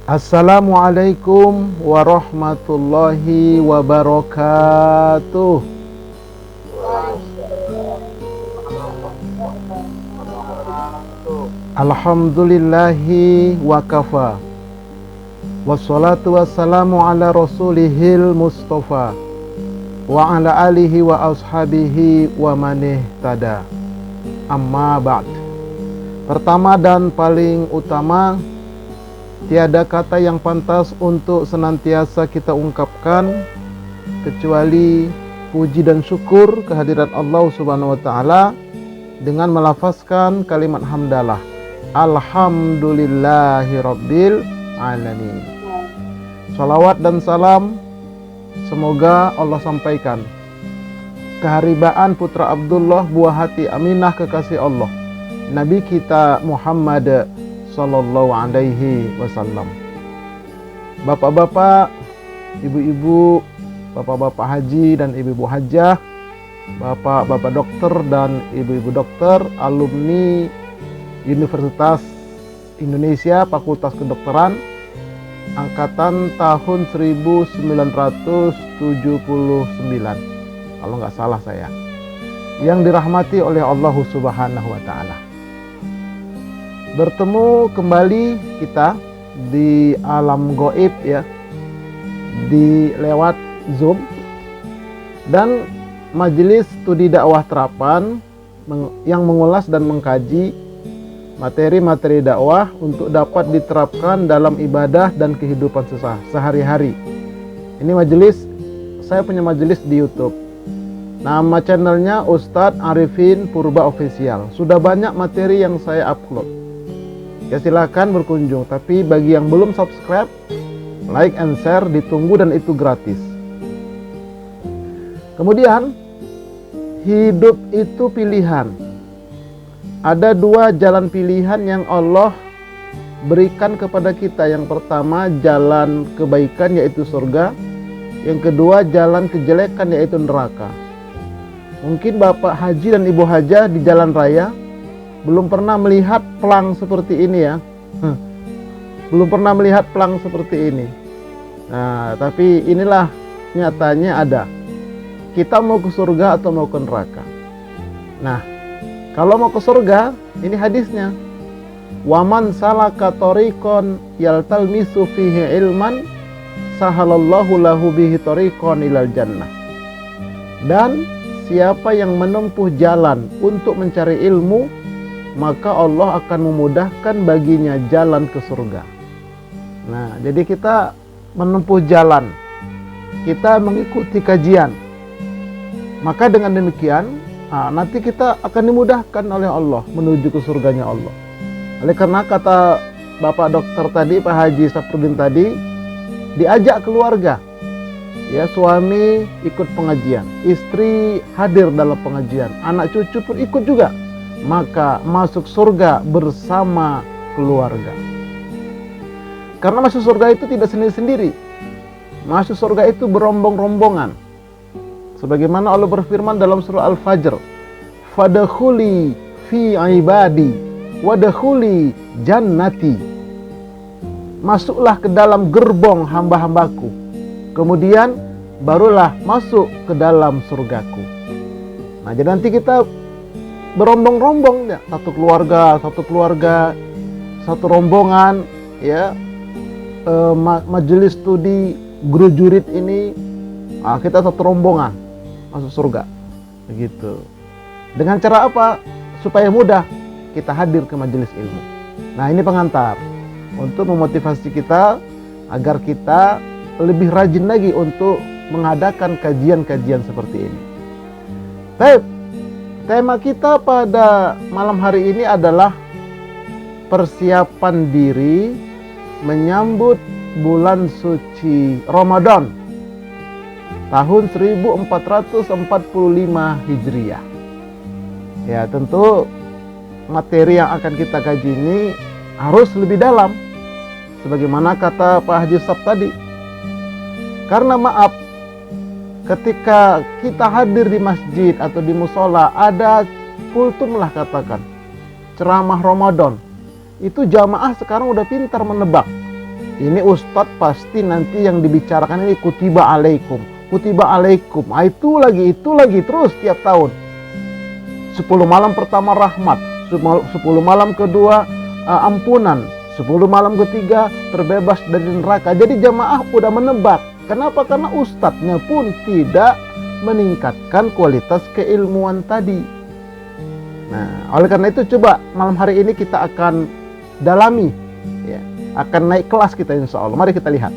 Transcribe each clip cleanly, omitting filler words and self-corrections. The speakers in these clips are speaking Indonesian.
Assalamualaikum warahmatullahi wabarakatuh. Alhamdulillahi wa kafa. Wassalatu wassalamu ala rasulihil mustafa wa ala alihi wa ashabihi wa manih tada. Amma ba'd. Pertama dan paling utama, tiada kata yang pantas untuk senantiasa kita ungkapkan kecuali puji dan syukur kehadirat Allah Subhanahu wa taala dengan melafazkan kalimat hamdalah. Alhamdulillahirabbil alamin. Salawat dan salam semoga Allah sampaikan keharibaan putra Abdullah, buah hati Aminah kekasih Allah, Nabi kita Muhammad sallallahu alaihi wasallam. Bapak-bapak, ibu-ibu, bapak-bapak haji dan ibu-ibu hajjah, bapak-bapak dokter dan ibu-ibu dokter, alumni Universitas Indonesia Fakultas Kedokteran angkatan tahun 1979, kalau nggak salah saya, yang dirahmati oleh Allah Subhanahu wa taala. Bertemu kembali kita di alam gaib ya, di lewat Zoom, dan majelis studi dakwah terapan yang mengulas dan mengkaji materi-materi dakwah untuk dapat diterapkan dalam ibadah dan kehidupan sehari-hari. Ini majelis, saya punya majelis di YouTube. Nama channelnya Ustadz Arifin Purba Official. Sudah banyak materi yang saya upload. Ya silahkan berkunjung. Tapi bagi yang belum subscribe, like and share ditunggu dan itu gratis. Kemudian, hidup itu pilihan. Ada dua jalan pilihan yang Allah berikan kepada kita. Yang pertama jalan kebaikan yaitu surga. Yang kedua jalan kejelekan yaitu neraka. Mungkin bapak haji dan ibu hajah di jalan raya belum pernah melihat pelang seperti ini ya. Belum pernah melihat pelang seperti ini. Nah, tapi inilah nyatanya ada. Kita mau ke surga atau mau ke neraka. Nah, kalau mau ke surga, ini hadisnya. Waman salaka tariqan yaltalmisu fihi ilman sahalallahu lahu bihi tariqan ilal jannah. Dan siapa yang menempuh jalan untuk mencari ilmu, maka Allah akan memudahkan baginya jalan ke surga. Nah, jadi kita menempuh jalan, kita mengikuti kajian. Maka dengan demikian, nanti kita akan dimudahkan oleh Allah menuju ke surganya Allah. Oleh karena kata Bapak Dokter tadi, Pak Haji Sapruddin tadi, diajak keluarga. Ya, suami ikut pengajian, istri hadir dalam pengajian, anak cucu pun ikut juga. Maka masuk surga bersama keluarga. Karena masuk surga itu tidak sendiri-sendiri. Masuk surga itu berombong-rombongan. Sebagaimana Allah berfirman dalam surah Al-Fajr, "Fadkhuli fi ibadi wadkhuli jannati." Masuklah ke dalam gerbong hamba-hambaku, kemudian barulah masuk ke dalam surgaku. Nah, jadi nanti kita berombong-rombong ya, satu keluarga, satu rombongan ya, majelis studi guru jurid ini, kita satu rombongan masuk surga, begitu. Dengan cara apa? Supaya mudah kita hadir ke majelis ilmu. Nah, ini pengantar untuk memotivasi kita agar kita lebih rajin lagi untuk mengadakan kajian-kajian seperti ini. Baik, tema kita pada malam hari ini adalah persiapan diri menyambut bulan suci Ramadan tahun 1445 Hijriah. Ya, tentu materi yang akan kita kaji ini harus lebih dalam. Sebagaimana kata Pak Haji Sab tadi. Karena maaf, ketika kita hadir di masjid atau di musola, ada kultum lah katakan, ceramah Ramadan. Itu jamaah sekarang udah pintar menebak. Ini Ustadz pasti nanti yang dibicarakan ini kutiba alaikum. Kutiba alaikum. Itu lagi terus tiap tahun. 10 malam pertama rahmat, 10 malam kedua ampunan, 10 malam ketiga terbebas dari neraka. Jadi jamaah udah menebak. Kenapa? Karena ustadznya pun tidak meningkatkan kualitas keilmuan tadi. Nah, oleh karena itu coba malam hari ini kita akan dalami, ya, akan naik kelas kita insya Allah. Mari kita lihat.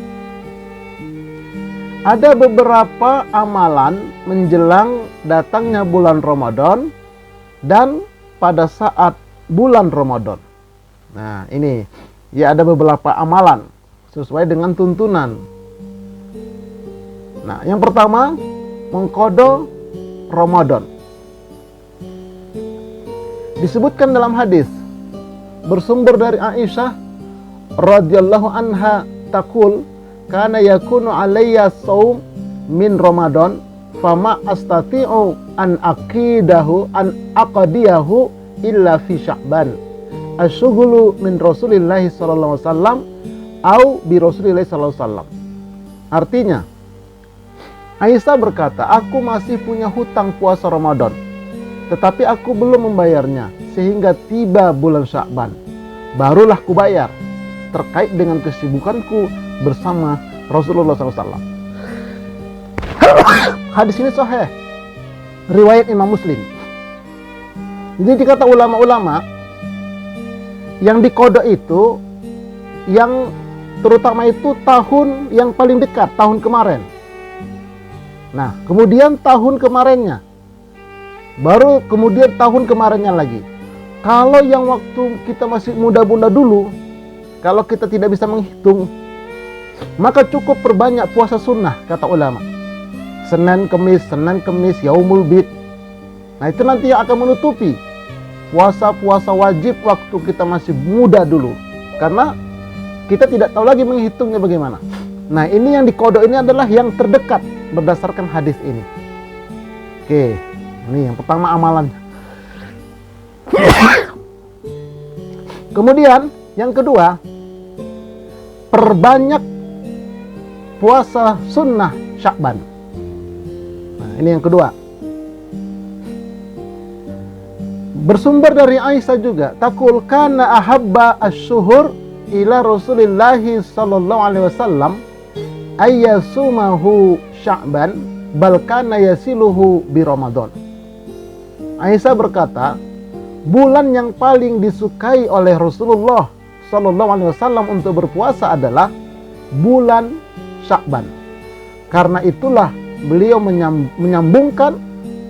Ada beberapa amalan menjelang datangnya bulan Ramadan dan pada saat bulan Ramadan. Nah, ini ya ada beberapa amalan sesuai dengan tuntunan. Nah, yang pertama mengqadha Ramadan. Disebutkan dalam hadis bersumber dari Aisyah radhiyallahu anha taqul kana yakunu alayya shaum min Ramadan fama astati'u an aqdiyahu illa fi Sya'ban asyghulu min Rasulillah sallallahu alaihi wasallam au bi Rasulillah sallallahu alaihi wasallam. Artinya Aisyah berkata, aku masih punya hutang puasa Ramadan, tetapi aku belum membayarnya sehingga tiba bulan Sya'ban, barulah kubayar terkait dengan kesibukanku bersama Rasulullah SAW. Hadis ini sahih, riwayat Imam Muslim. Jadi dikata ulama-ulama yang diqadha itu, yang terutama itu tahun yang paling dekat, tahun kemarin. Nah, kemudian tahun kemarinnya, baru kemudian tahun kemarinnya lagi. Kalau yang waktu kita masih muda-muda dulu, kalau kita tidak bisa menghitung, maka cukup perbanyak puasa sunnah, kata ulama. Senin Kemis, Yaumul Bid. Nah, itu nanti yang akan menutupi puasa-puasa wajib waktu kita masih muda dulu. Karena kita tidak tahu lagi menghitungnya bagaimana. Nah, ini yang diqadha ini adalah yang terdekat berdasarkan hadis ini. Oke, ini yang pertama amalannya. Kemudian yang kedua, perbanyak puasa sunnah Sya'ban. Nah, ini yang kedua. Bersumber dari Aisyah juga, taqul kana ahabba asy-syuhur ila Rasulillah sallallahu alaihi wasallam ayyasumahu Sya'ban bal kana yasiluhu bi Ramadan. Aisyah berkata, bulan yang paling disukai oleh Rasulullah sallallahu alaihi wasallam untuk berpuasa adalah bulan Sya'ban. Karena itulah beliau menyambungkan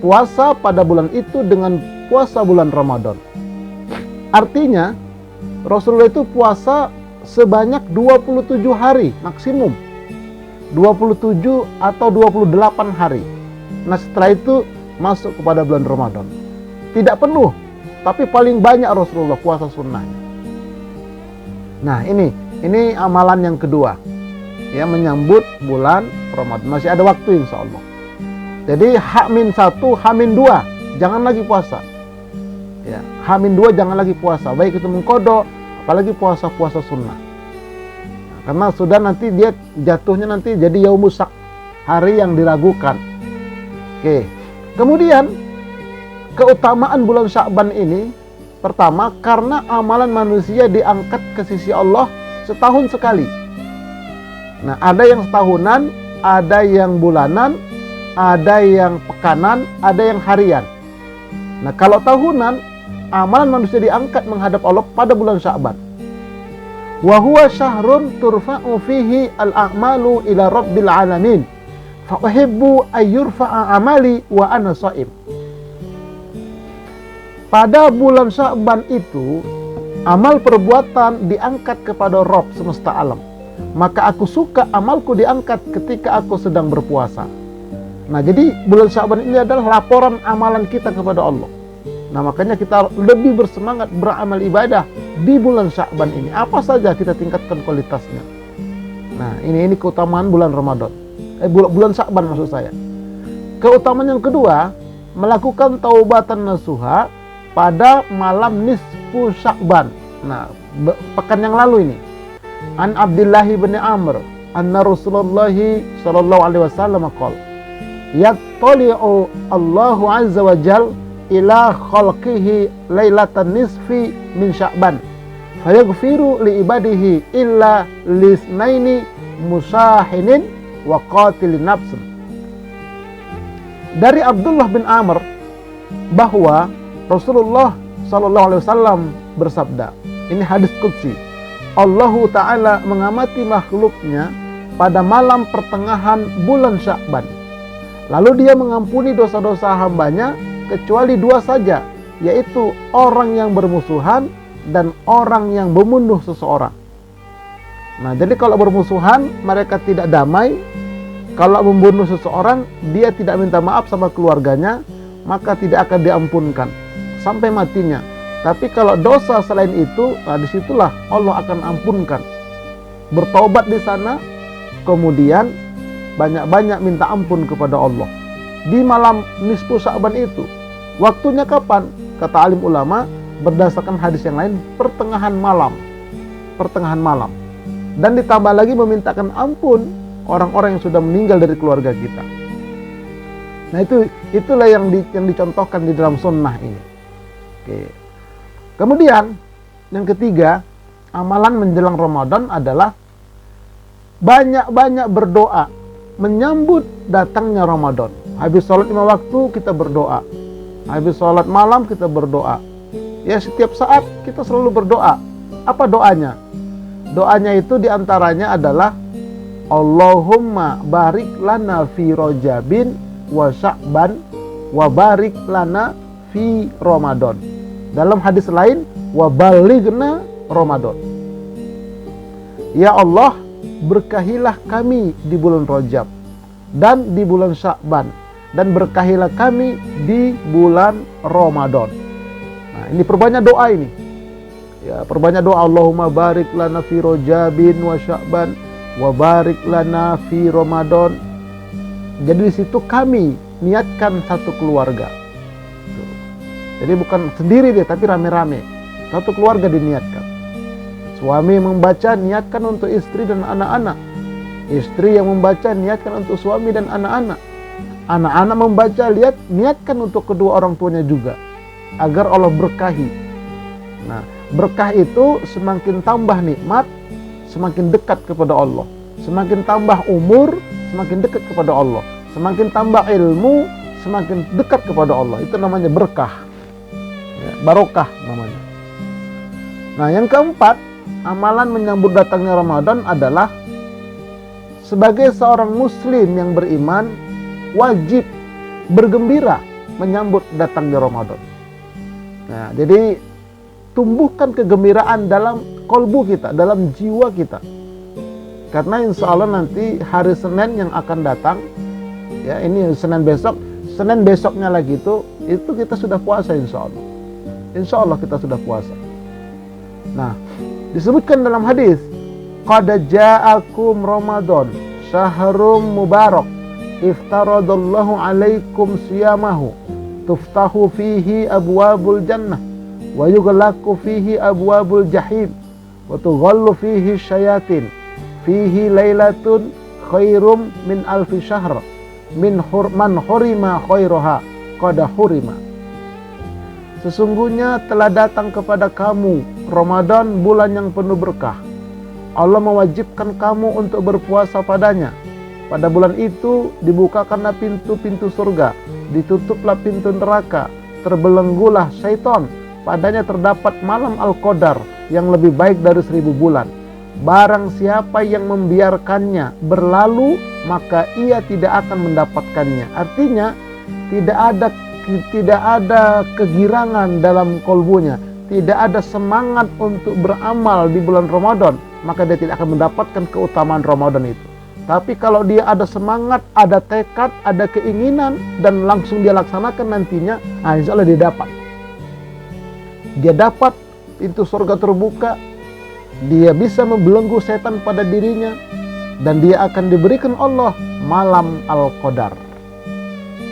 puasa pada bulan itu dengan puasa bulan Ramadan. Artinya Rasulullah itu puasa sebanyak 27 hari maksimum. 27 atau 28 hari. Nah, setelah itu masuk kepada bulan Ramadan. Tidak penuh, tapi paling banyak Rasulullah puasa sunnahnya. Nah, ini amalan yang kedua, ya, menyambut bulan Ramadan. Masih ada waktu insya Allah. Jadi H-1, H-2 jangan lagi puasa, ya. H-2 jangan lagi puasa, baik itu mengqadha apalagi puasa-puasa sunnah. Nah, karena sudah nanti dia jatuhnya nanti jadi yaumus syak, hari yang diragukan. Oke. Kemudian keutamaan bulan Sya'ban ini, pertama karena amalan manusia diangkat ke sisi Allah setahun sekali. Nah, ada yang setahunan, ada yang bulanan, ada yang pekanan, ada yang harian. Nah, kalau tahunan, amalan manusia diangkat menghadap Allah pada bulan Sya'ban. Wa huwa syahrun turfa'u fihi al-a'malu ila rabbil alamin. Fa uhibbu ayyurfa'a amali wa ana sha'im. Pada bulan Sya'ban itu, amal perbuatan diangkat kepada Rabb semesta alam. Maka aku suka amalku diangkat ketika aku sedang berpuasa. Nah, jadi bulan Sya'ban ini adalah laporan amalan kita kepada Allah. Nah, makanya kita lebih bersemangat beramal ibadah di bulan Sya'ban ini. Apa saja kita tingkatkan kualitasnya. Nah, ini keutamaan bulan Ramadan. Bulan Sya'ban maksud saya. Keutamaan yang kedua, melakukan taubatan nasuha pada malam nisfu Sya'ban. Nah, pekan yang lalu ini. An Abdullah bin Amr anna Rasulullah sallallahu alaihi wasallam qala yattali'u Allahu azza wa jal ila khalqihi lailatan nisfi min Sya'ban fayaghfiru li ibadihi illa lisnaini musahinin wa qatilin nafsin. Dari Abdullah bin Amr bahwa Rasulullah sallallahu alaihi wasallam bersabda, ini hadis qudsi, Allah Ta'ala mengamati makhluknya pada malam pertengahan bulan Sya'ban. Lalu dia mengampuni dosa-dosa hambanya kecuali dua saja, yaitu orang yang bermusuhan dan orang yang membunuh seseorang. Nah, jadi kalau bermusuhan mereka tidak damai, kalau membunuh seseorang dia tidak minta maaf sama keluarganya, maka tidak akan diampunkan sampai matinya. Tapi kalau dosa selain itu, nah disitulah Allah akan ampunkan. Bertobat di sana, kemudian banyak-banyak minta ampun kepada Allah. Di malam nisfu Sya'ban itu, waktunya kapan? Kata alim ulama, berdasarkan hadis yang lain, pertengahan malam. Pertengahan malam. Dan ditambah lagi memintakan ampun orang-orang yang sudah meninggal dari keluarga kita. Nah itulah yang dicontohkan di dalam sunnah ini. Oke. Kemudian yang ketiga, amalan menjelang Ramadan adalah banyak-banyak berdoa menyambut datangnya Ramadan. Habis sholat 5 waktu kita berdoa, habis sholat malam kita berdoa. Ya, setiap saat kita selalu berdoa. Apa doanya? Doanya itu diantaranya adalah Allahumma barik lana fi Rajabin wa Sya'ban wa barik lana fi Ramadan. Dalam hadis lain, wa balighna Ramadan. Ya Allah, berkahilah kami di bulan Rajab dan di bulan Sya'ban, dan berkahilah kami di bulan Ramadan. Nah, ini perbanyak doa ini. Ya, perbanyak doa. Allahumma barik lana fi Rajabin wa Sya'ban wa barik lana fi Ramadan. Jadi di situ kami niatkan satu keluarga. Jadi bukan sendiri dia, tapi rame-rame. Satu keluarga diniatkan. Suami membaca, niatkan untuk istri dan anak-anak. Istri yang membaca, niatkan untuk suami dan anak-anak. Anak-anak membaca, niatkan untuk kedua orang tuanya juga, agar Allah berkahi. Nah, berkah itu semakin tambah nikmat, semakin dekat kepada Allah. Semakin tambah umur, semakin dekat kepada Allah. Semakin tambah ilmu, semakin dekat kepada Allah. Itu namanya berkah. Ya, barokah namanya. Nah, yang keempat, amalan menyambut datangnya Ramadan adalah sebagai seorang muslim yang beriman wajib bergembira menyambut datangnya Ramadan. Nah, jadi tumbuhkan kegembiraan dalam kolbu kita, dalam jiwa kita. Karena insya Allah nanti hari Senin yang akan datang, ya ini Senin besoknya lagi itu kita sudah puasa insya Allah. Insya Allah kita sudah puasa. Nah, disebutkan dalam hadis, qad ja'akum Ramadan syahrun mubarak iftaradallahu alaikum siyamahu tuftahu fihi abwabul jannah wa yughlaqu fihi abwabul jahim wa tughallu fihi syayatin fihi lailatun khairum min alfi syahr min man hurima khairaha qad hurima. Sesungguhnya telah datang kepada kamu Ramadan, bulan yang penuh berkah. Allah mewajibkan kamu untuk berpuasa padanya. Pada bulan itu dibukakanlah pintu-pintu surga, ditutuplah pintu neraka, terbelenggulah syaitan. Padanya terdapat malam Al-Qadar yang lebih baik dari 1000 bulan. Barang siapa yang membiarkannya berlalu, maka ia tidak akan mendapatkannya. Artinya tidak ada kegirangan dalam kolbunya, tidak ada semangat untuk beramal di bulan Ramadan, maka dia tidak akan mendapatkan keutamaan Ramadan itu. Tapi kalau dia ada semangat, ada tekad, ada keinginan, dan langsung dia laksanakan nantinya, insya Allah dia dapat. Dia dapat pintu surga terbuka, dia bisa membelenggu setan pada dirinya, dan dia akan diberikan Allah malam Al-Qadar.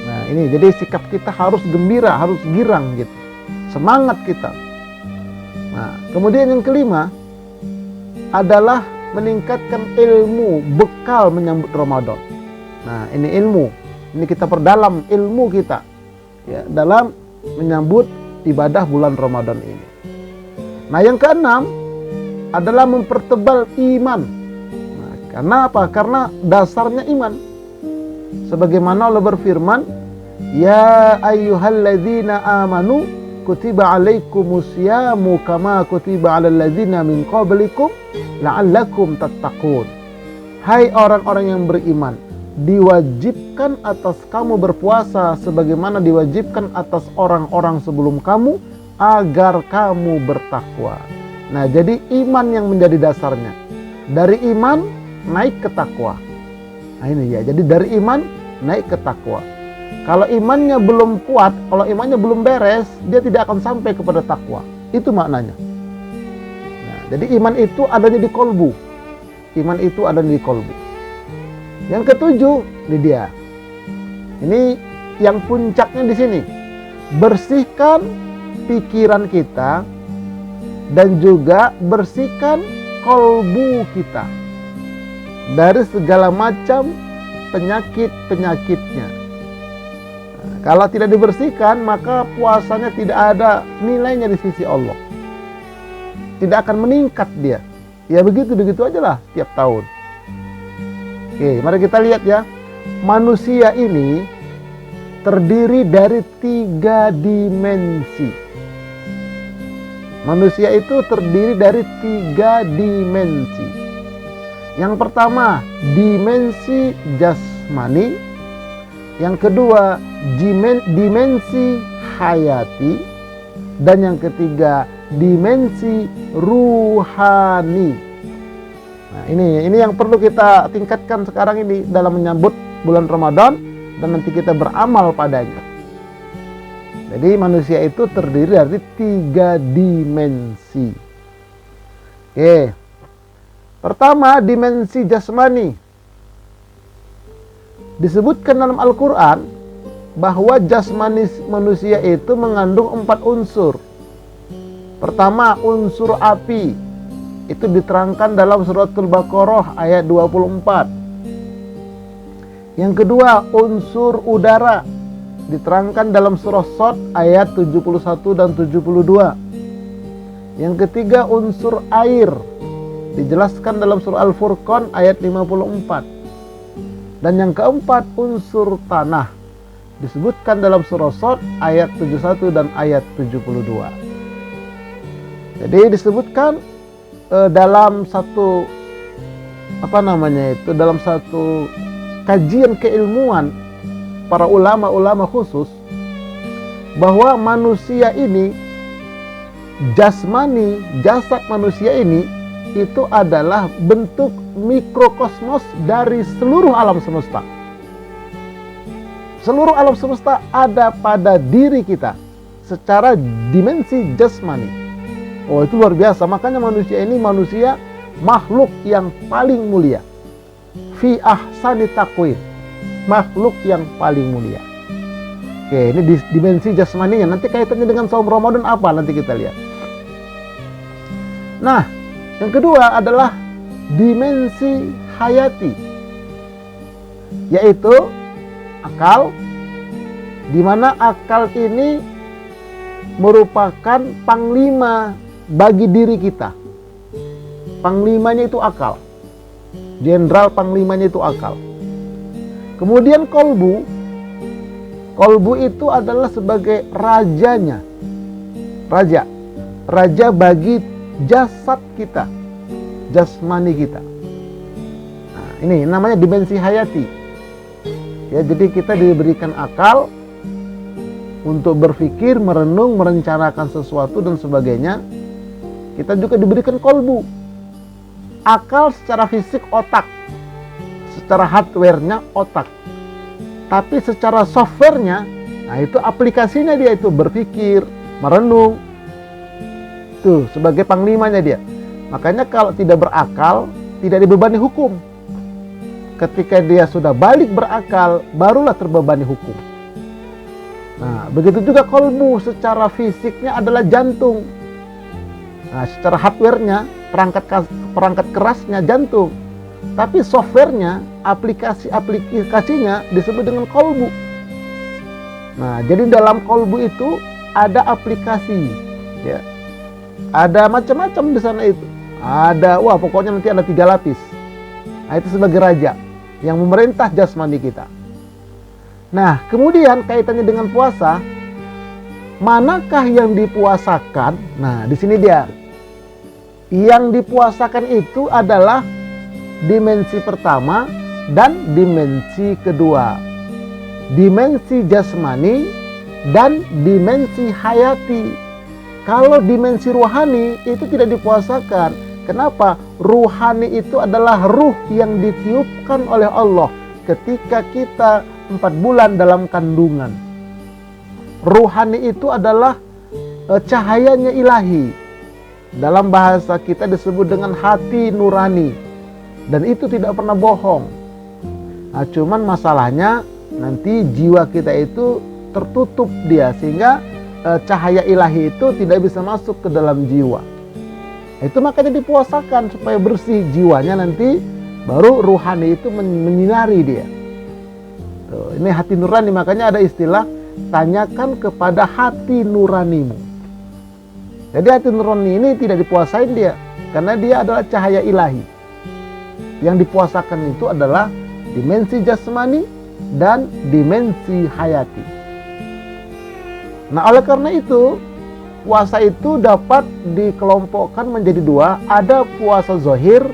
Nah, ini jadi sikap kita harus gembira, harus girang gitu. Semangat kita. Nah, kemudian yang kelima adalah meningkatkan ilmu, bekal menyambut Ramadan. Nah, ini ilmu. Ini kita perdalam ilmu kita ya dalam menyambut ibadah bulan Ramadan ini. Nah, yang keenam adalah mempertebal iman. Nah, karena apa? Karena dasarnya iman. Sebagaimana Allah berfirman, "Ya ayyuhalladzina amanu kutiba alaikumusyamu kama kutiba alal ladzina min qablikum la'allakum tattaqun." Hai orang-orang yang beriman, diwajibkan atas kamu berpuasa sebagaimana diwajibkan atas orang-orang sebelum kamu agar kamu bertakwa. Nah, jadi iman yang menjadi dasarnya. Dari iman naik ke takwa. Nah, ini ya. Jadi dari iman naik ke takwa. Kalau imannya belum kuat, kalau imannya belum beres, dia tidak akan sampai kepada takwa. Itu maknanya. Nah, jadi iman itu adanya di kolbu. Iman itu adanya di kolbu. Yang ketujuh, ini dia. Ini yang puncaknya di sini. Bersihkan pikiran kita dan juga bersihkan kolbu kita dari segala macam penyakit-penyakitnya. Nah, kalau tidak dibersihkan, maka puasanya tidak ada nilainya di sisi Allah. Tidak akan meningkat dia. Ya begitu aja lah tiap tahun. Oke, mari kita lihat ya. Manusia ini terdiri dari 3 dimensi. Manusia itu terdiri dari 3 dimensi. Yang pertama, dimensi jasmani. Yang kedua, dimensi hayati. Dan yang ketiga, dimensi ruhani. Nah, ini yang perlu kita tingkatkan sekarang ini dalam menyambut bulan Ramadan dan nanti kita beramal padanya. Jadi manusia itu terdiri dari 3 dimensi. Oke. Pertama, dimensi jasmani. Disebutkan dalam Al-Quran bahwa jasmani manusia itu mengandung 4 unsur. Pertama, unsur api. Itu diterangkan dalam suratul Baqarah ayat 24. Yang kedua, unsur udara. Diterangkan dalam surah Shad ayat 71 dan 72. Yang ketiga, unsur air. Dijelaskan dalam surah Al-Furqan ayat 54. Dan yang keempat, unsur tanah. Disebutkan dalam surah Shad ayat 71 dan ayat 72. Jadi disebutkan dalam satu dalam satu kajian keilmuan para ulama khusus bahwa manusia ini jasmani, jasad manusia ini itu adalah bentuk mikrokosmos dari seluruh alam semesta. Seluruh alam semesta ada pada diri kita secara dimensi jasmani. Oh, itu luar biasa. Makanya manusia ini manusia makhluk yang paling mulia. Fi ahsani taqwim. Makhluk yang paling mulia. Oke, ini dimensi jasmaninya. Nanti kaitannya dengan saum Ramadan apa? Nanti kita lihat. Nah, yang kedua adalah dimensi hayati. Yaitu akal. Di mana akal ini merupakan panglima bagi diri kita. Panglimanya itu akal. Jenderal panglimanya itu akal. Kemudian kolbu. Kolbu itu adalah sebagai rajanya. Raja bagi jasad kita. Jasmani kita. Nah, ini namanya dimensi hayati. Ya, jadi kita diberikan akal untuk berpikir, merenung, merencanakan sesuatu dan sebagainya. Kita juga diberikan kolbu. Akal secara fisik otak. Secara hardware-nya otak. Tapi secara software-nya, nah itu aplikasinya dia itu berpikir, merenung. Tuh, sebagai panglimanya dia. Makanya kalau tidak berakal, tidak dibebani hukum. Ketika dia sudah balik berakal, barulah terbebani hukum. Nah, begitu juga kolbu secara fisiknya adalah jantung. Nah, secara hardware-nya perangkat kerasnya jantung, tapi softwarenya, aplikasinya disebut dengan kolbu. Nah, jadi dalam kolbu itu ada aplikasi, ya, ada macam-macam di sana itu. Ada, pokoknya nanti ada 3 lapis. Nah, itu sebagai raja yang memerintah jasmani kita. Nah, kemudian kaitannya dengan puasa, manakah yang dipuasakan? Nah, di sini dia. Yang dipuasakan itu adalah dimensi pertama dan dimensi kedua. Dimensi jasmani dan dimensi hayati. Kalau dimensi ruhani itu tidak dipuasakan. Kenapa? Ruhani itu adalah ruh yang ditiupkan oleh Allah ketika kita 4 bulan dalam kandungan. Ruhani itu adalah cahayanya ilahi. Dalam bahasa kita disebut dengan hati nurani. Dan itu tidak pernah bohong. Nah, cuman masalahnya nanti jiwa kita itu tertutup dia, sehingga cahaya ilahi itu tidak bisa masuk ke dalam jiwa. Itu makanya dipuasakan supaya bersih jiwanya, nanti baru ruhani itu menyinari dia. Tuh, ini hati nurani, makanya ada istilah tanyakan kepada hati nuranimu. Jadi hati nurani ini tidak dipuasain dia, karena dia adalah cahaya ilahi. Yang dipuasakan itu adalah dimensi jasmani dan dimensi hayati. Nah, oleh karena itu puasa itu dapat dikelompokkan menjadi 2. Ada puasa zahir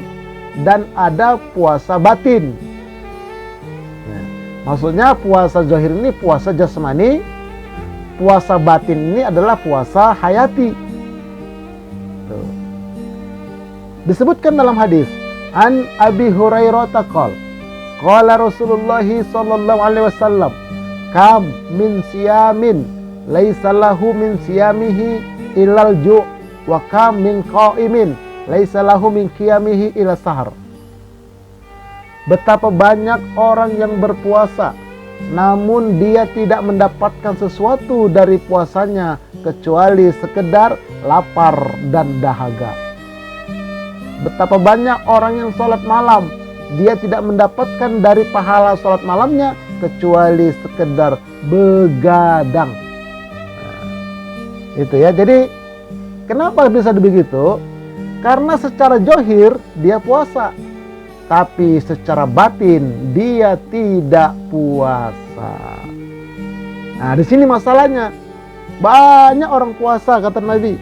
dan ada puasa batin. Nah, maksudnya puasa zahir ini puasa jasmani, puasa batin ini adalah puasa hayati. Tuh. Disebutkan dalam hadis, An Abi Hurairah taqal qala Rasulullah sallallahu alaihi wasallam, kam min siyamin laisa lahu min siyamihi illal ju' wa kam min qa'imin laisa lahu min qiyamihi illa sahar. Betapa banyak orang yang berpuasa namun dia tidak mendapatkan sesuatu dari puasanya kecuali sekedar lapar dan dahaga. Betapa banyak orang yang sholat malam, dia tidak mendapatkan dari pahala sholat malamnya kecuali sekedar begadang. Nah, itu ya. Jadi kenapa bisa begitu? Karena secara zahir dia puasa, tapi secara batin dia tidak puasa. Nah, di sini masalahnya. Banyak orang puasa, kata Nabi,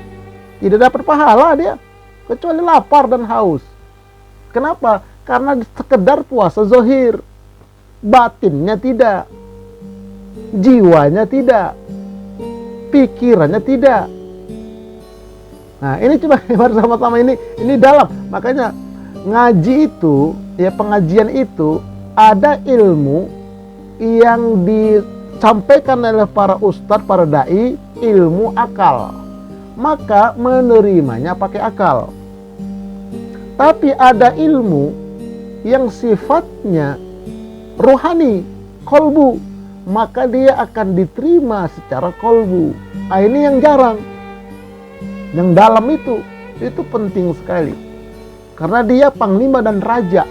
tidak dapat pahala dia kecuali lapar dan haus. Kenapa? Karena sekedar puasa zahir, batinnya tidak, jiwanya tidak, pikirannya tidak. Nah, ini coba bersama-sama ini dalam. Makanya ngaji itu, ya, pengajian itu ada ilmu yang disampaikan oleh para ustadz, para dai, ilmu akal. Maka menerimanya pakai akal. Tapi ada ilmu yang sifatnya rohani, kolbu, maka dia akan diterima secara kolbu. Nah, ini yang jarang. Yang dalam itu penting sekali. Karena dia panglima dan raja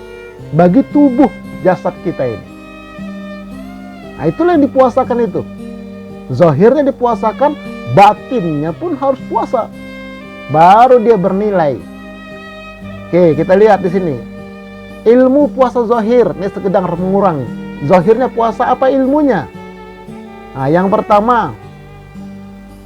bagi tubuh jasad kita ini. Nah, itulah yang dipuasakan itu. Zahirnya dipuasakan, batinnya pun harus puasa. Baru dia bernilai. Oke, kita lihat di sini. Ilmu puasa zahir, ini sekedar mengurangi. Zahirnya puasa, apa ilmunya? Nah, yang pertama,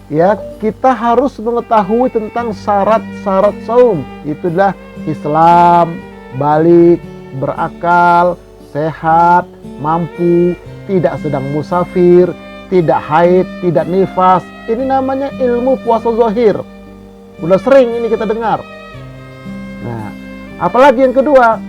ya, kita harus mengetahui tentang syarat-syarat saum. Itulah Islam, balik, berakal, sehat, mampu, tidak sedang musafir, tidak haid, tidak nifas. Ini namanya ilmu puasa zahir. Udah sering ini kita dengar. Nah, apalagi yang kedua,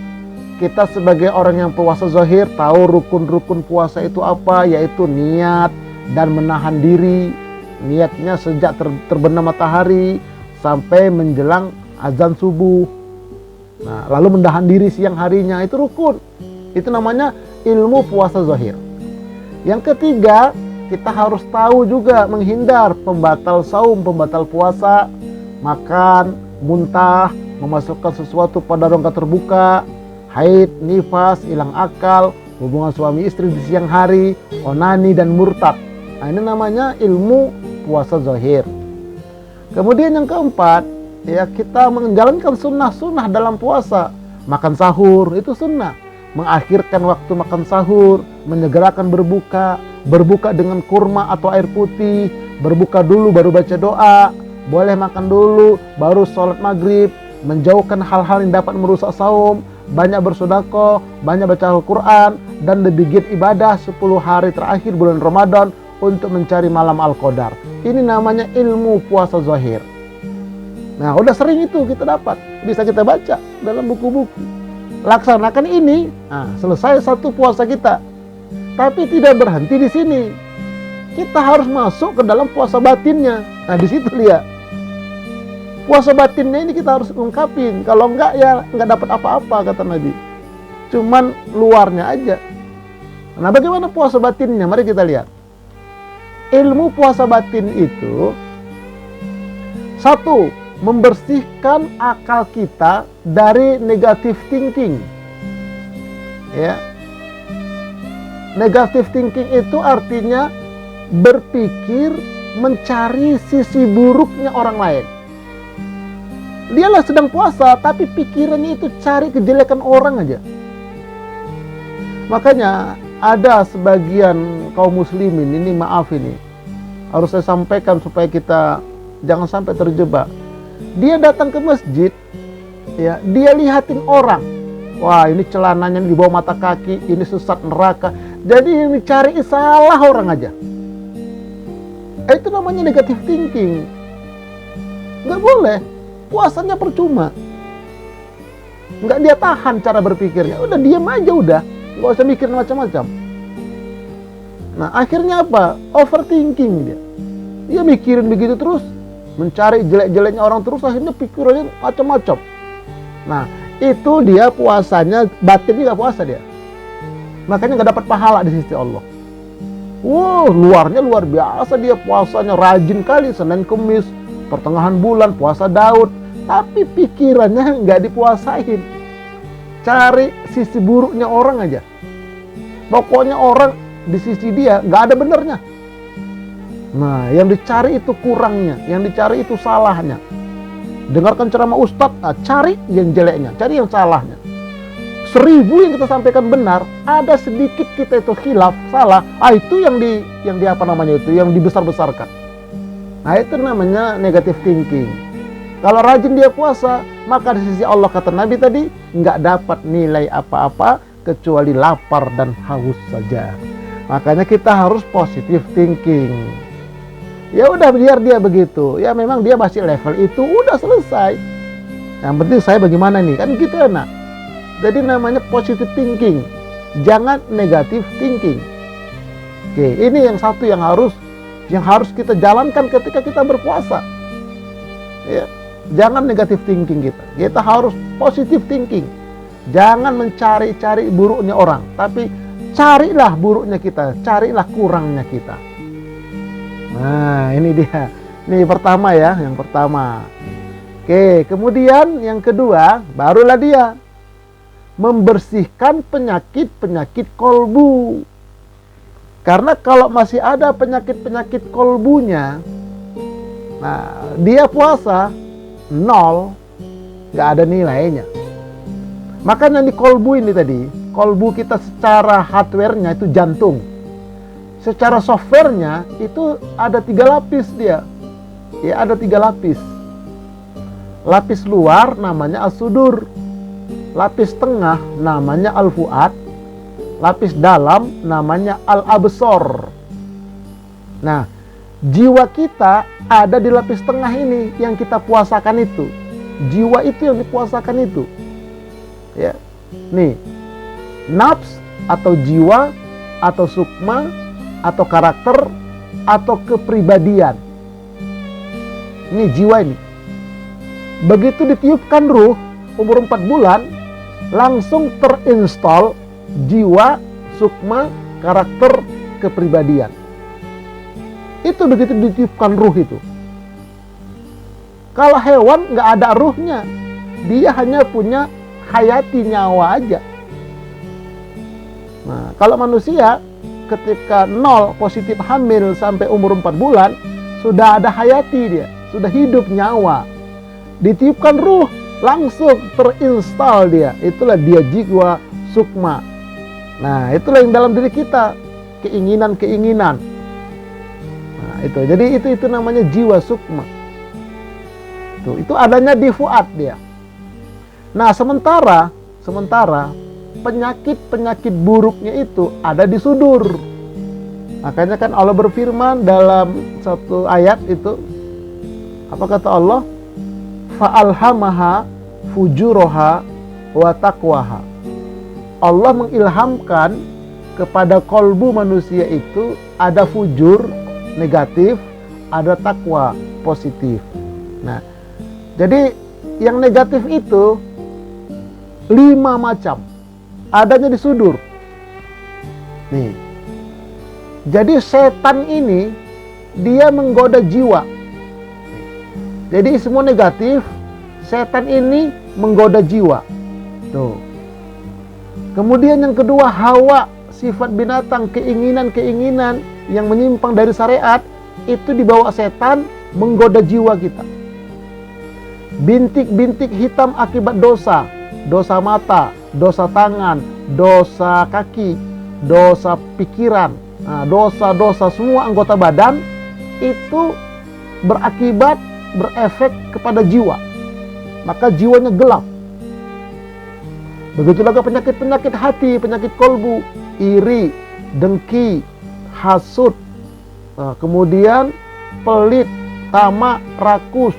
kita sebagai orang yang puasa zahir tahu rukun-rukun puasa itu apa, yaitu niat dan menahan diri. Niatnya sejak terbenam matahari sampai menjelang azan subuh. Nah, lalu menahan diri siang harinya, itu rukun. Itu namanya ilmu puasa zahir. Yang ketiga, kita harus tahu juga menghindar pembatal saum, pembatal puasa, makan, muntah, memasukkan sesuatu pada rongga terbuka, haid, nifas, hilang akal, hubungan suami istri di siang hari, onani dan murtad. Nah, ini namanya ilmu puasa zahir. Kemudian yang keempat, ya, kita menjalankan sunnah-sunnah dalam puasa. Makan sahur itu sunnah, mengakhirkan waktu makan sahur, menyegerakan berbuka, berbuka dengan kurma atau air putih, berbuka dulu baru baca doa, boleh makan dulu baru sholat maghrib, menjauhkan hal-hal yang dapat merusak saum, banyak bersedekah, banyak baca Al-Quran, dan lebih giat ibadah 10 hari terakhir bulan Ramadan untuk mencari malam Al-Qadar. Ini namanya ilmu puasa zahir. Nah, udah sering itu kita dapat, bisa kita baca dalam buku-buku. Laksanakan ini, nah, selesai satu puasa kita. Tapi tidak berhenti di sini. Kita harus masuk ke dalam puasa batinnya. Nah, di situ lihat. Puasa batinnya ini kita harus lengkapin. Kalau enggak, ya enggak dapat apa-apa, kata Nabi. Cuman luarnya aja. Nah, bagaimana puasa batinnya? Mari kita lihat. Ilmu puasa batin itu, satu, membersihkan akal kita dari negative thinking. Ya. Negative thinking itu artinya berpikir mencari sisi buruknya orang lain. Dialah sedang puasa, tapi pikirannya itu cari kejelekan orang aja. Makanya ada sebagian kaum muslimin, ini maaf ini, harus saya sampaikan supaya kita jangan sampai terjebak. Dia datang ke masjid, ya, dia lihatin orang. Wah, ini celananya di bawah mata kaki, ini sesat neraka. Jadi ini cari salah orang aja. Itu namanya negative thinking. Nggak boleh. Puasanya percuma. Nggak dia tahan cara berpikirnya. Udah diam aja udah. Nggak usah mikir macam-macam. Nah, akhirnya apa? Overthinking dia. Dia mikirin begitu terus. Mencari jelek-jeleknya orang terus, akhirnya pikirannya macam-macam. Nah, itu dia puasanya, batinnya nggak puasa dia. Makanya nggak dapat pahala di sisi Allah. Wow, luarnya luar biasa dia puasanya, rajin kali, Senin Kemis, pertengahan bulan, puasa Daud. Tapi pikirannya nggak dipuasain. Cari sisi buruknya orang aja. Pokoknya orang di sisi dia nggak ada benernya. Nah, yang dicari itu kurangnya, yang dicari itu salahnya. Dengarkan ceramah ustadz, nah, cari yang jeleknya, cari yang salahnya. 1000 yang kita sampaikan benar, ada sedikit kita itu khilaf, salah. Itu yang apa namanya itu, yang dibesar-besarkan. Nah, itu namanya negative thinking. Kalau rajin dia puasa, maka di sisi Allah, kata Nabi tadi, nggak dapat nilai apa-apa kecuali lapar dan haus saja. Makanya kita harus positive thinking. Ya udah, biar dia begitu. Ya memang dia masih level itu, udah selesai. Yang penting saya bagaimana nih, kan gitu enak. Jadi namanya positive thinking, jangan negative thinking. Oke, ini yang satu yang harus kita jalankan ketika kita berpuasa. Ya, jangan negative thinking kita. Kita harus positive thinking. Jangan mencari-cari buruknya orang, tapi carilah buruknya kita, carilah kurangnya kita. Nah, ini dia. Ini pertama ya, yang pertama. Oke, kemudian yang kedua, barulah dia membersihkan penyakit-penyakit kolbu. Karena kalau masih ada penyakit-penyakit kolbunya, nah, dia puasa 0, nggak ada nilainya. Makanya di kolbu ini tadi, kolbu kita secara hardware-nya itu jantung. Secara software-nya itu ada 3 lapis dia. Ya, ada 3 lapis. Lapis luar namanya as-sudur. Lapis tengah namanya al-fuad. Lapis dalam namanya al-absor. Nah, jiwa kita ada di lapis tengah ini yang kita puasakan itu. Jiwa itu yang dipuasakan itu. Ya. Nih. Nafs atau jiwa atau sukma atau karakter atau kepribadian. Ini jiwa ini. Begitu ditiupkan ruh umur 4 bulan, langsung terinstall jiwa, sukma, karakter, kepribadian. Itu begitu ditiupkan ruh itu. Kalau hewan nggak ada ruhnya, dia hanya punya hayati, nyawa aja. Nah, kalau manusia ketika 0 positif hamil sampai umur 4 bulan sudah ada hayati, dia sudah hidup, nyawa. Ditiupkan ruh, langsung terinstal dia. Itulah dia jiwa sukma. Nah, itulah yang dalam diri kita, keinginan-keinginan. Nah, itu. Jadi itu namanya jiwa sukma. Itu adanya di fuad dia. Nah, sementara penyakit-penyakit buruknya itu ada di sudur. Makanya kan Allah berfirman dalam satu ayat itu, apa kata Allah? Fa'alhamaha fujuraha wa taqwaha. Allah mengilhamkan kepada kolbu manusia itu ada fujur, negatif, ada takwa, positif. Nah, jadi yang negatif itu 5 macam adanya di sudur. Nih. Jadi setan ini dia menggoda jiwa. Jadi semua negatif, setan ini menggoda jiwa. Tuh. Kemudian yang kedua, hawa, sifat binatang, keinginan-keinginan yang menyimpang dari syariat, itu dibawa setan menggoda jiwa kita. Bintik-bintik hitam akibat dosa, dosa mata, dosa tangan, dosa kaki, dosa pikiran, dosa-dosa semua anggota badan itu berakibat, berefek kepada jiwa. Maka jiwanya gelap. Begitu juga penyakit-penyakit hati, penyakit kolbu, iri, dengki, hasut, kemudian pelit, tamak, rakus.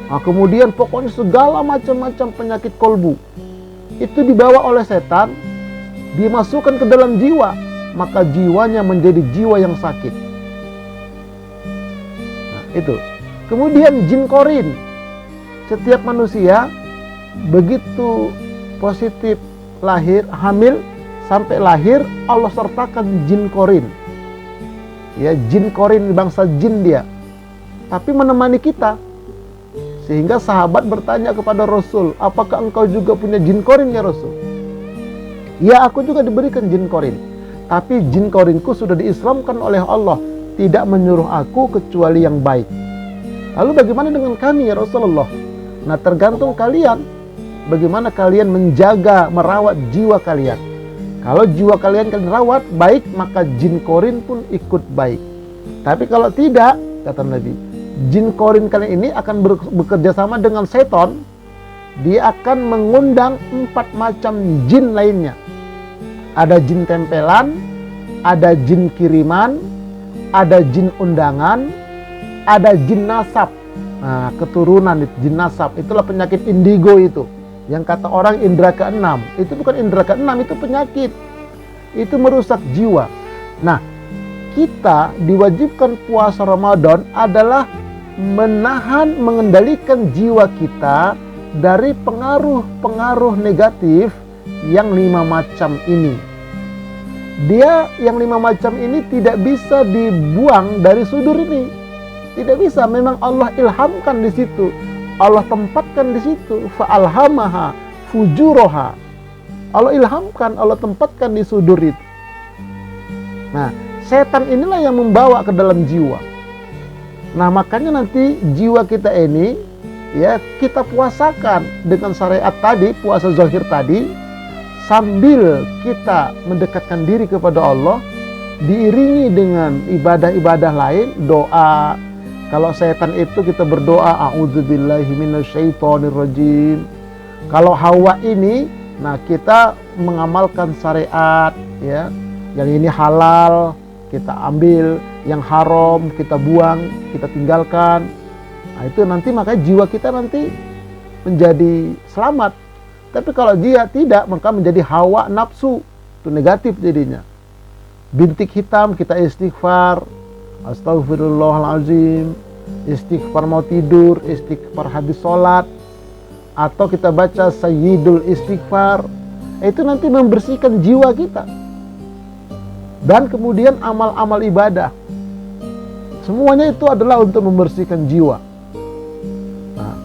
Kemudian pokoknya segala macam-macam penyakit kolbu itu dibawa oleh setan, dimasukkan ke dalam jiwa, maka jiwanya menjadi jiwa yang sakit. Nah, itu. Kemudian jin korin. Setiap manusia begitu positif lahir, hamil sampai lahir, Allah sertakan jin korin. Ya, jin korin, bangsa jin dia. Tapi menemani kita. Sehingga sahabat bertanya kepada Rasul, apakah engkau juga punya jin korin ya Rasul? Ya, aku juga diberikan jin korin. Tapi jin korinku sudah diislamkan oleh Allah, tidak menyuruh aku kecuali yang baik. Lalu bagaimana dengan kami ya Rasulullah? Nah, tergantung kalian. Bagaimana kalian menjaga, merawat jiwa kalian. Kalau jiwa kalian rawat baik, maka jin korin pun ikut baik. Tapi kalau tidak, kata Nabi, jin korin kalian ini akan bekerja sama dengan seton. Dia akan mengundang 4 macam jin lainnya. Ada jin tempelan, ada jin kiriman, ada jin undangan, ada jin nasab. Nah, keturunan itu, jin nasab. Itulah penyakit indigo itu. Yang kata orang indera ke-6. Itu bukan indera ke-6, itu penyakit. Itu merusak jiwa. Nah, kita diwajibkan puasa Ramadan adalah menahan, mengendalikan jiwa kita dari pengaruh-pengaruh negatif yang 5 macam ini. Dia yang 5 macam ini tidak bisa dibuang dari sudur ini. Tidak bisa, memang Allah ilhamkan di situ. Allah tempatkan di situ. Fa'alhamaha fujuraha. Allah ilhamkan, Allah tempatkan di sudur itu. Nah, setan inilah yang membawa ke dalam jiwa. Nah, makanya nanti jiwa kita ini, ya, kita puasakan dengan syariat tadi, puasa zahir tadi, sambil kita mendekatkan diri kepada Allah, diiringi dengan ibadah-ibadah lain, doa. Kalau setan itu kita berdoa, a'udzubillahi minasyaitonirrajim. Kalau hawa ini, nah kita mengamalkan syariat, ya, yang ini halal kita ambil, yang haram kita buang, kita tinggalkan. Nah, itu nanti makanya jiwa kita nanti menjadi selamat. Tapi kalau dia tidak, maka menjadi hawa nafsu, itu negatif jadinya. Bintik hitam kita istighfar, astagfirullahaladzim, istighfar mau tidur, istighfar habis sholat, atau kita baca sayyidul istighfar. Itu nanti membersihkan jiwa kita. Dan kemudian amal-amal ibadah, semuanya itu adalah untuk membersihkan jiwa. Nah,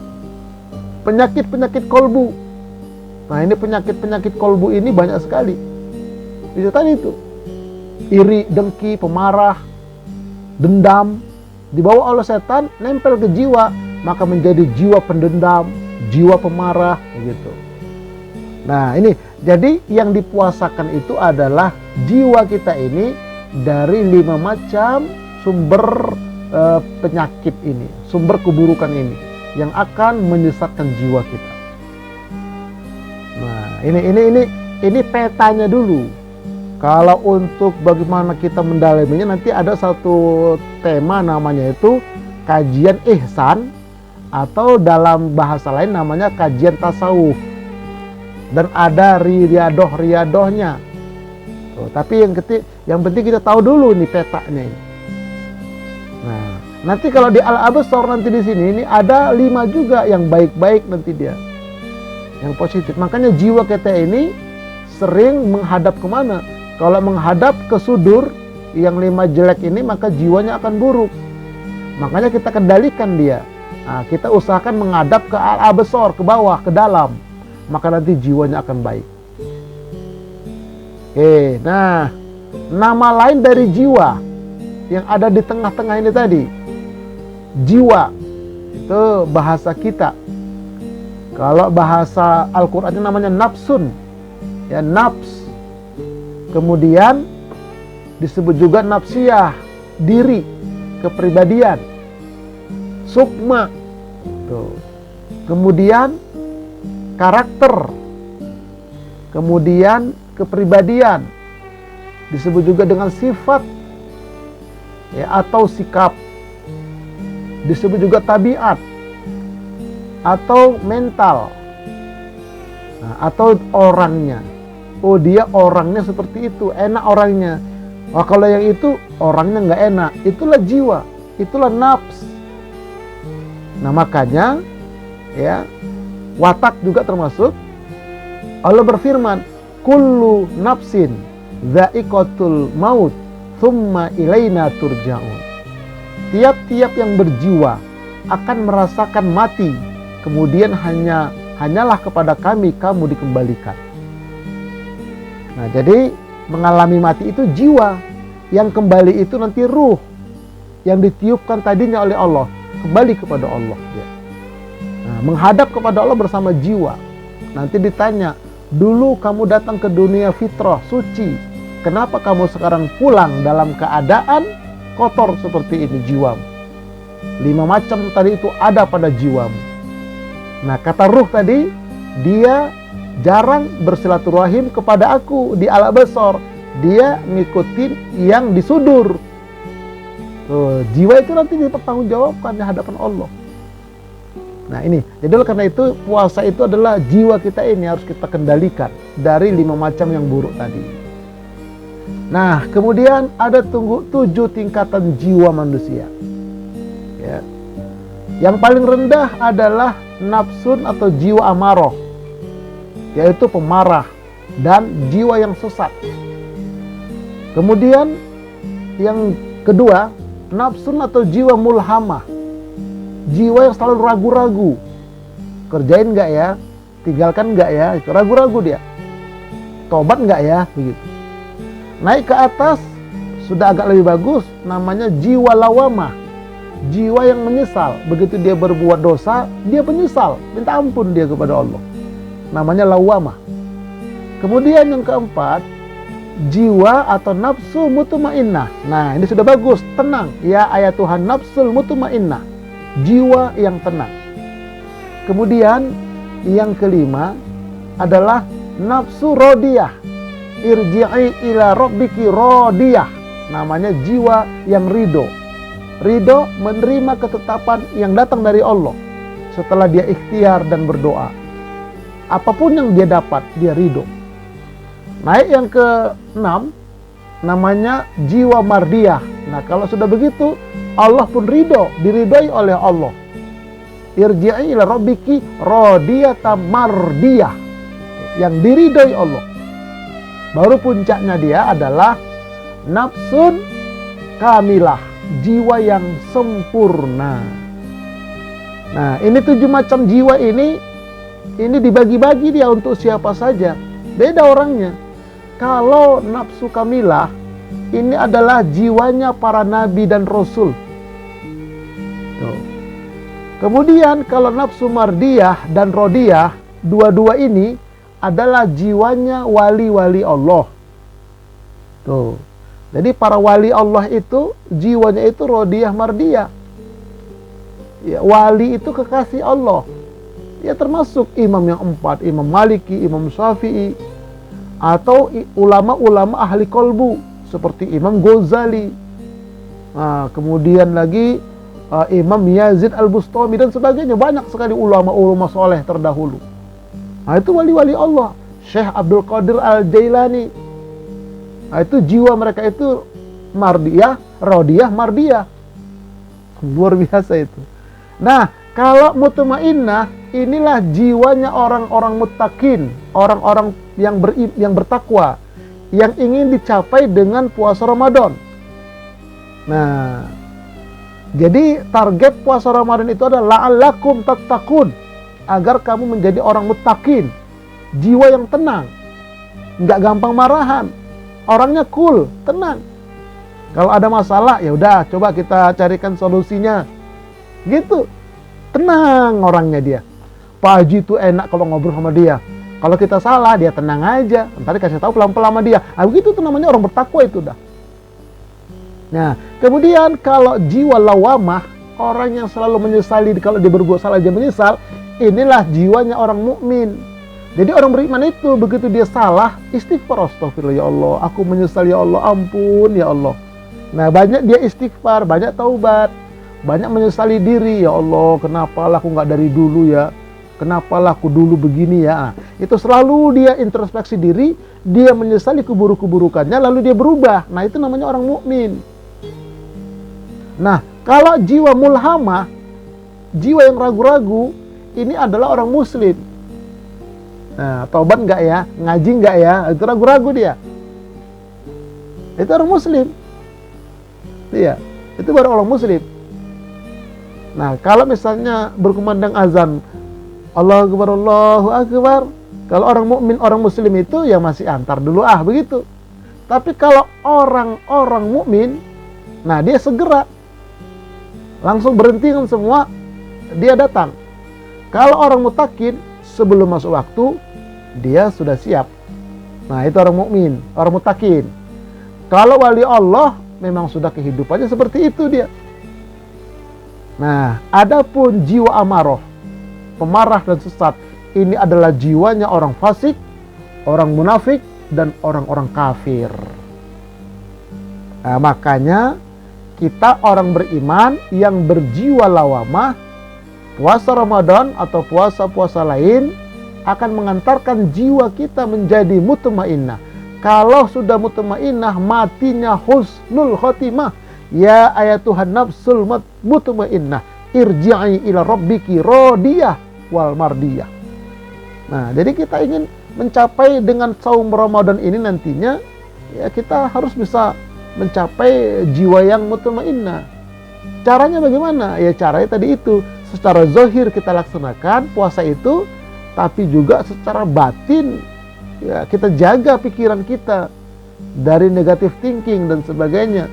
penyakit-penyakit kolbu. Nah, ini penyakit-penyakit kolbu ini banyak sekali. Itu tadi itu. Iri, dengki, pemarah, dendam dibawa oleh setan, nempel ke jiwa, maka menjadi jiwa pendendam, jiwa pemarah, begitu. Nah, ini jadi yang dipuasakan itu adalah jiwa kita ini dari 5 macam sumber penyakit ini, sumber keburukan ini yang akan menyesatkan jiwa kita. Nah, ini petanya dulu. Kalau untuk bagaimana kita mendalaminya, nanti ada satu tema namanya itu kajian ihsan, atau dalam bahasa lain namanya kajian tasawuf. Dan ada riadoh-riadohnya. Tapi yang penting kita tahu dulu nih petanya ini. Nah, nanti kalau di Al-Absar nanti di sini ini ada 5 juga yang baik-baik nanti dia, yang positif. Makanya jiwa kita ini sering menghadap kemana? Kalau menghadap ke sudur yang 5 jelek ini, maka jiwanya akan buruk. Makanya kita kendalikan dia. Nah, kita usahakan menghadap ke Al-Absar, ke bawah, ke dalam, maka nanti jiwanya akan baik. Oke, nah, nama lain dari jiwa yang ada di tengah-tengah ini tadi, jiwa itu bahasa kita. Kalau bahasa Al-Qur'annya namanya nafsun, ya, nafs. Kemudian disebut juga nafsiyah, diri, kepribadian, sukma, tuh. Kemudian karakter, kemudian kepribadian, disebut juga dengan sifat, ya, atau sikap, disebut juga tabiat atau mental, nah, atau orangnya. Oh, dia orangnya seperti itu, enak orangnya. Wah, kalau yang itu orangnya nggak enak, itulah jiwa, itulah nafs. Nah, makanya ya, watak juga termasuk. Allah berfirman, kullu nafsin dha'iqatul maut thumma ilaina turja'un. Tiap-tiap yang berjiwa akan merasakan mati, kemudian hanyalah kepada kami kamu dikembalikan. Nah, jadi mengalami mati itu jiwa, yang kembali itu nanti ruh yang ditiupkan tadinya oleh Allah, kembali kepada Allah, ya. Nah, menghadap kepada Allah bersama jiwa. Nanti ditanya, dulu kamu datang ke dunia fitrah, suci, kenapa kamu sekarang pulang dalam keadaan kotor seperti ini jiwamu? 5 macam tadi itu ada pada jiwamu. Nah, kata ruh tadi, dia jarang bersilaturahim kepada aku di Al-Absar. Dia ngikutin yang di sudur. Jiwa itu nanti dipertanggungjawabkan di hadapan Allah. Nah, ini, jadi karena itu puasa itu adalah jiwa kita ini harus kita kendalikan dari 5 macam yang buruk tadi. Nah, kemudian ada 7 tingkatan jiwa manusia, ya. Yang paling rendah adalah nafsun atau jiwa amarah, yaitu pemarah dan jiwa yang sesat. Kemudian yang kedua, nafsun atau jiwa mulhamah, jiwa yang selalu ragu-ragu, kerjain nggak ya, tinggalkan nggak ya, itu ragu-ragu dia, tobat nggak ya, begitu. Naik ke atas sudah agak lebih bagus, namanya jiwa lawamah, jiwa yang menyesal. Begitu dia berbuat dosa, dia menyesal, minta ampun dia kepada Allah, namanya lawamah. Kemudian yang keempat, jiwa atau nafsu mutmainnah. Nah, ini sudah bagus, tenang ya ayat Tuhan, nafsul mutmainnah, jiwa yang tenang. Kemudian yang kelima adalah nafsu rodiyah, irji'i ila rabbiki rodiyah, namanya jiwa yang ridho. Ridho menerima ketetapan yang datang dari Allah setelah dia ikhtiar dan berdoa. Apapun yang dia dapat, dia ridho. Naik yang ke-6, namanya jiwa mardiyah. Nah, kalau sudah begitu, Allah pun ridho, diridhoi oleh Allah. Irji'i ila rabbiki radiyatan mardiyah, yang diridhoi Allah. Baru puncaknya dia adalah nafsun kamilah, jiwa yang sempurna. Nah, ini 7 macam jiwa ini ini dibagi-bagi dia untuk siapa saja. Beda orangnya. Kalau nafsu kamilah, ini adalah jiwanya para nabi dan rasul. Tuh. Kemudian kalau nafsu mardiyah dan rodiyah, dua-dua ini adalah jiwanya wali-wali Allah. Tuh. Jadi para wali Allah itu jiwanya itu rodiyah mardiyah. Ya, wali itu kekasih Allah. Ya termasuk imam yang 4, Imam Maliki, Imam Syafi'i, atau ulama-ulama ahli kolbu seperti Imam Ghazali. Nah, kemudian lagi Imam Yazid Al-Bustami dan sebagainya. Banyak sekali ulama-ulama soleh terdahulu. Nah, itu wali-wali Allah. Syekh Abdul Qadir Al-Jailani. Nah, itu jiwa mereka itu mardiyah, rodiyah, mardiyah. Luar biasa itu. Nah, kalau mutmainnah, inilah jiwanya orang-orang muttaqin, orang-orang yang bertakwa, yang ingin dicapai dengan puasa Ramadan. Nah, jadi target puasa Ramadan itu adalah la'allakum tattaqun, agar kamu menjadi orang muttaqin, jiwa yang tenang, nggak gampang marahan, orangnya cool, tenang. Kalau ada masalah, ya udah, coba kita carikan solusinya, gitu. Tenang orangnya dia. Pak Haji itu enak kalau ngobrol sama dia. Kalau kita salah, dia tenang aja. Ntar dikasih tahu pelan-pelan sama dia. Nah, begitu tuh namanya orang bertakwa itu dah. Nah, kemudian kalau jiwa lawamah, orang yang selalu menyesali kalau dia berbuat salah aja menyesal, inilah jiwanya orang mukmin. Jadi orang beriman itu begitu dia salah, istighfar, astagfirullah ya Allah, aku menyesal ya Allah, ampun ya Allah. Nah, banyak dia istighfar, banyak taubat, banyak menyesali diri, ya Allah, kenapalah aku nggak dari dulu ya. Kenapalah aku dulu begini ya. Nah, itu selalu dia introspeksi diri, dia menyesali keburukannya, lalu dia berubah. Nah, itu namanya orang mukmin. Nah, kalau jiwa mulhamah, jiwa yang ragu-ragu, ini adalah orang muslim. Nah, taubat nggak ya? Ngaji nggak ya? Itu ragu-ragu dia. Itu orang muslim. Iya, itu baru orang muslim. Nah, kalau misalnya berkumandang azan, Allahu Akbar, Allahu Akbar. Kalau orang mukmin, orang muslim itu ya masih antar dulu begitu. Tapi kalau orang-orang mukmin, nah dia segera langsung berhentikan semua, dia datang. Kalau orang mutakin, sebelum masuk waktu, dia sudah siap. Nah, itu orang mukmin, orang mutakin. Kalau wali Allah, memang sudah kehidupannya seperti itu dia. Nah, adapun jiwa amarah, pemarah dan sesat, ini adalah jiwanya orang fasik, orang munafik, dan orang-orang kafir. Nah, makanya kita orang beriman yang berjiwa lawamah, puasa Ramadan atau puasa-puasa lain akan mengantarkan jiwa kita menjadi mutmainnah. Kalau sudah mutmainnah, matinya husnul khotimah. Ya ayatuhan nafsul mutmainnah, irji'i ila rabbiki radiyah wal mardiyah. Nah, jadi kita ingin mencapai dengan saum Ramadan ini nantinya, ya kita harus bisa mencapai jiwa yang mutmainnah. Caranya bagaimana? Ya caranya tadi itu, secara zahir kita laksanakan puasa itu, tapi juga secara batin ya kita jaga pikiran kita dari negative thinking dan sebagainya.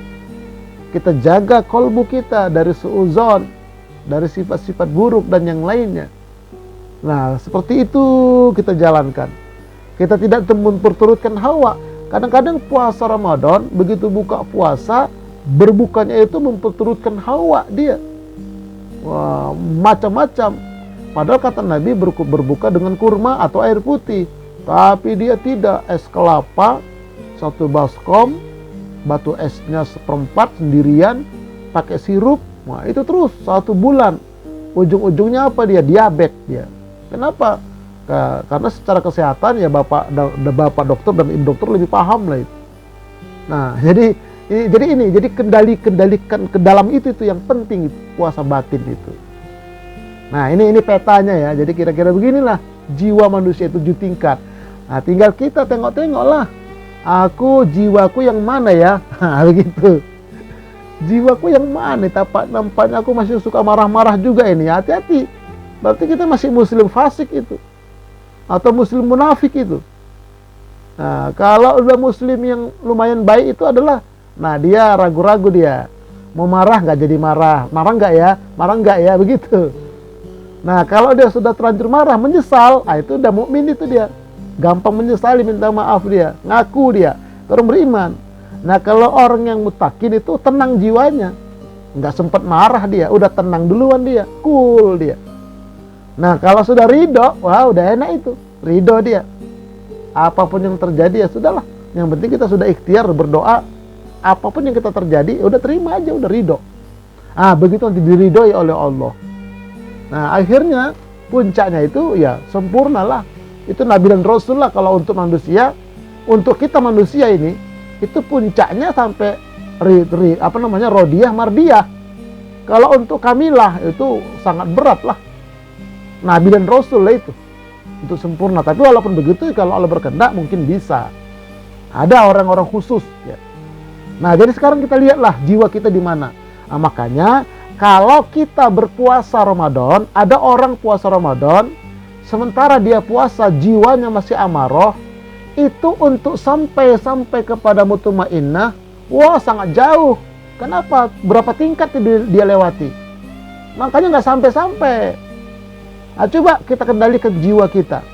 Kita jaga kolbu kita dari suudzon, dari sifat-sifat buruk dan yang lainnya. Nah, seperti itu kita jalankan. Kita tidak memperturutkan hawa. Kadang-kadang puasa Ramadan, begitu buka puasa, berbukanya itu memperturutkan hawa dia. Wah, macam-macam. Padahal kata Nabi berbuka dengan kurma atau air putih. Tapi dia tidak, es kelapa, satu baskom, batu esnya seperempat sendirian, pakai sirup. Wah, itu terus 1 bulan. Ujung-ujungnya apa dia? Diabetes dia. Kenapa? Karena secara kesehatan ya bapak dokter dan ibu dokter lebih paham lah itu. Nah, jadi kendalikan ke dalam itu yang penting, puasa batin itu. Nah, ini petanya ya. Jadi kira-kira beginilah jiwa manusia itu 7 tingkat. Nah, tinggal kita tengok-tengoklah. Aku jiwaku yang mana ya? Nah, begitu. Jiwaku yang mana? Nampaknya aku masih suka marah-marah juga ini. Hati-hati. Berarti kita masih muslim fasik itu. atau muslim munafik itu. Nah, kalau udah muslim yang lumayan baik itu adalah, nah dia ragu-ragu dia. Mau marah nggak jadi marah. Marah nggak ya? Marah nggak ya? Begitu. Nah, kalau dia sudah terlanjur marah, menyesal, itu udah mukmin itu dia. Gampang menyesali, minta maaf dia. Ngaku dia. Orang beriman. Nah, kalau orang yang mutakin itu tenang jiwanya. Nggak sempat marah dia. Udah tenang duluan dia. Cool dia. Nah, kalau sudah ridho, wah udah enak itu. Ridho dia. Apapun yang terjadi ya sudahlah. Yang penting kita sudah ikhtiar berdoa. Apapun yang kita terjadi, udah terima aja, udah ridho. Begitu nanti diridhoi oleh Allah. Nah, akhirnya puncaknya itu ya sempurna lah. Itu Nabi dan Rasul lah kalau untuk manusia. Untuk kita manusia ini, itu puncaknya sampai rodiyah mardiyah. Kalau untuk kamilah itu sangat berat lah. Nabi dan Rasul lah itu. Untuk sempurna. Tapi walaupun begitu, kalau Allah berkehendak mungkin bisa. Ada orang-orang khusus ya. Nah, jadi sekarang kita lihatlah jiwa kita di mana. Nah, makanya kalau kita berpuasa Ramadan, ada orang puasa Ramadan, sementara dia puasa jiwanya masih amarah, itu untuk sampai kepada mutmainnah, wah sangat jauh. Kenapa? Berapa tingkat dia lewati? Makanya nggak sampai-sampai. Nah, coba kita kendalikan jiwa kita.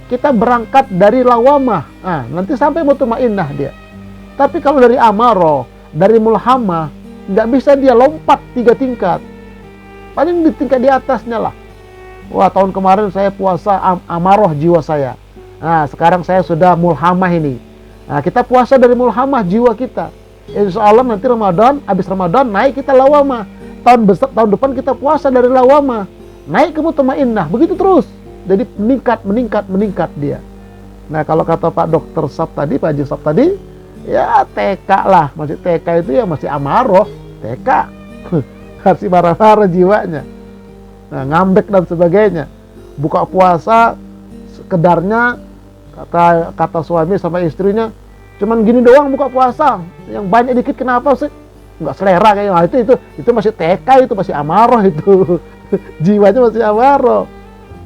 Kita berangkat dari lawamah, nanti sampai mutmainnah dia. Tapi kalau dari amarah, dari mulhamah, nggak bisa dia lompat 3 tingkat. Paling di tingkat di atasnya lah. Wah, tahun kemarin saya puasa amarah jiwa saya. Nah, sekarang saya sudah mulhamah ini. Nah, kita puasa dari mulhamah jiwa kita. Insya Allah nanti Ramadan, habis Ramadan naik kita lawamah. Tahun depan kita puasa dari lawamah, naik ke mutmainnah. Begitu terus. Jadi meningkat dia. Nah, kalau kata Pak Dokter Sab tadi, Pak Haji Sab tadi, ya TK lah. Masih TK itu ya masih amarah. TK. Masih marah-marah jiwanya. Nah, ngambek dan sebagainya. Buka puasa sekedarnya, kata suami sama istrinya, cuman gini doang buka puasa. Yang banyak dikit kenapa sih? Nggak selera kayaknya. Nah, itu masih TK, itu masih amarah itu. Jiwanya masih amarah.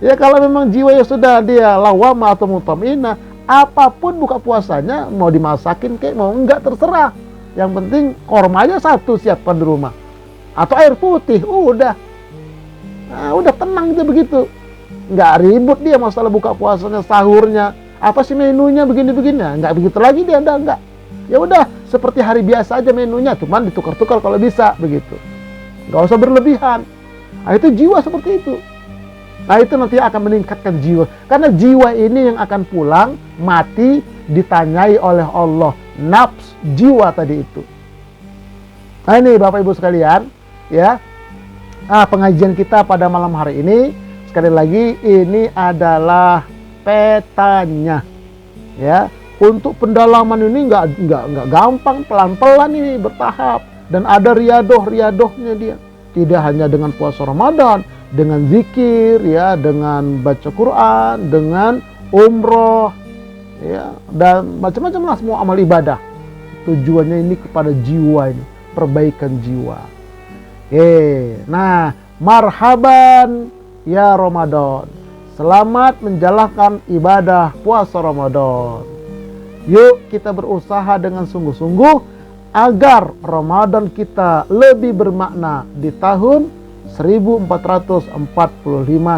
Ya kalau memang jiwanya sudah dia lawamah atau mutmainnah, apapun buka puasanya, mau dimasakin kayak mau enggak terserah. Yang penting kormanya 1 siapkan di rumah. Atau air putih, udah. Nah, udah tenang dia begitu. Nggak ribut dia masalah buka puasanya, sahurnya. Apa sih menunya begini-begini? Nggak begitu lagi dia, enggak. Ya udah, seperti hari biasa aja menunya, cuman ditukar-tukar kalau bisa begitu. Nggak usah berlebihan. Nah, itu jiwa seperti itu. Nah, itu nanti akan meningkatkan jiwa. Karena jiwa ini yang akan pulang, mati, ditanyai oleh Allah. Nafs, jiwa tadi itu. Nah, ini Bapak Ibu sekalian, ya. Pengajian kita pada malam hari ini, sekali lagi, ini adalah petanya. Ya, untuk pendalaman ini nggak gampang, pelan-pelan ini bertahap. Dan ada riadohnya dia. Tidak hanya dengan puasa Ramadan, dengan zikir, ya, dengan baca Quran, dengan umroh, ya, dan macam-macam lah semua amal ibadah. Tujuannya ini kepada jiwa ini, perbaikan jiwa. Nah, marhaban ya Ramadan. Selamat menjalankan ibadah puasa Ramadan. Yuk kita berusaha dengan sungguh-sungguh agar Ramadan kita lebih bermakna di tahun 1445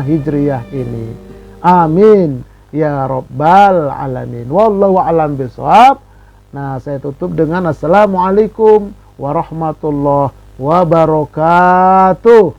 Hijriah ini. Amin ya Rabbal Alamin. Wallahu a'lam bishawab. Nah, saya tutup dengan Assalamualaikum warahmatullahi wabarakatuh.